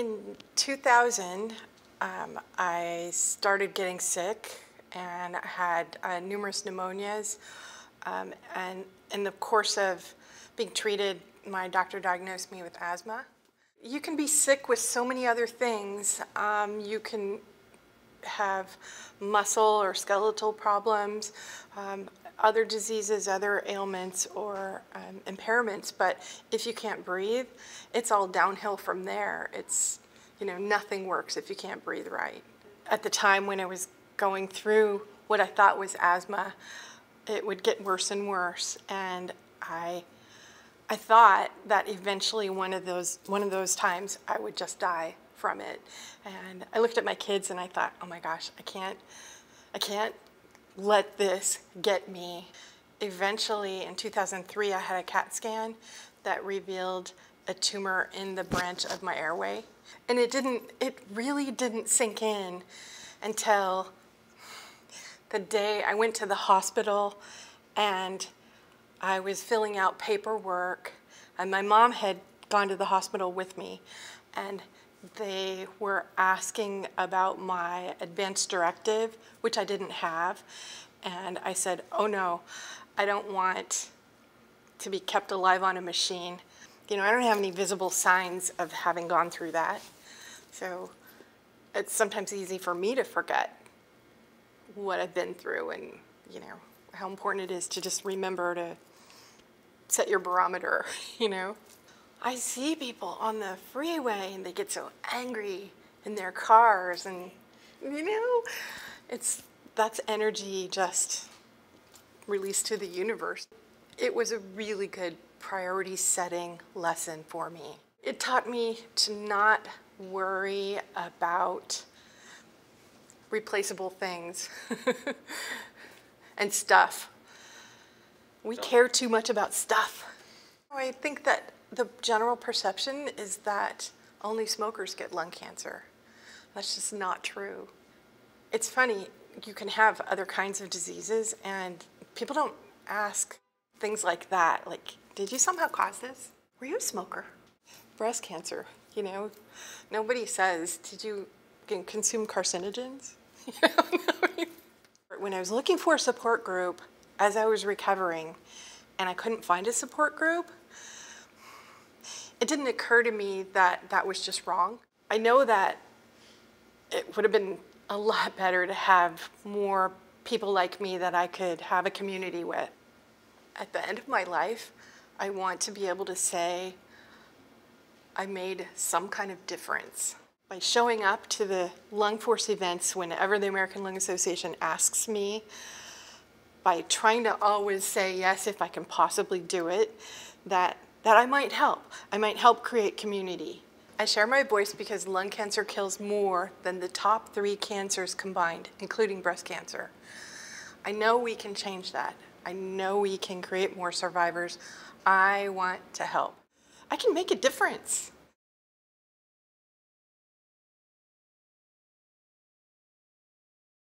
In 2000, I started getting sick and I had numerous pneumonias. And in the course of being treated, my doctor diagnosed me with asthma. You can be sick with so many other things. You can have muscle or skeletal problems, other diseases, other ailments or impairments, but if you can't breathe, it's all downhill from there. It's, nothing works if you can't breathe right. At the time when I was going through what I thought was asthma, it would get worse and worse, and I thought that eventually one of those times I would just die from it. And I looked at my kids and I thought, oh my gosh, I can't let this get me. Eventually in 2003 I had a CAT scan that revealed a tumor in the branch of my airway. And it really didn't sink in until the day I went to the hospital and I was filling out paperwork, and my mom had gone to the hospital with me, and they were asking about my advance directive, which I didn't have, and I said, oh no, I don't want to be kept alive on a machine. I don't have any visible signs of having gone through that, so it's sometimes easy for me to forget what I've been through and, how important it is to just remember to set your barometer, I see people on the freeway and they get so angry in their cars and, that's energy just released to the universe. It was a really good priority setting lesson for me. It taught me to not worry about replaceable things and stuff. We care too much about stuff. I think that the general perception is that only smokers get lung cancer. That's just not true. It's funny, you can have other kinds of diseases and people don't ask things like that. Like, did you somehow cause this? Were you a smoker? Breast cancer, nobody says, did you consume carcinogens? When I was looking for a support group as I was recovering and I couldn't find a support group, it didn't occur to me that that was just wrong. I know that it would have been a lot better to have more people like me that I could have a community with. At the end of my life, I want to be able to say I made some kind of difference. By showing up to the Lung Force events whenever the American Lung Association asks me, by trying to always say yes if I can possibly do it, that I might help. I might help create community. I share my voice because lung cancer kills more than the top 3 cancers combined, including breast cancer. I know we can change that. I know we can create more survivors. I want to help. I can make a difference.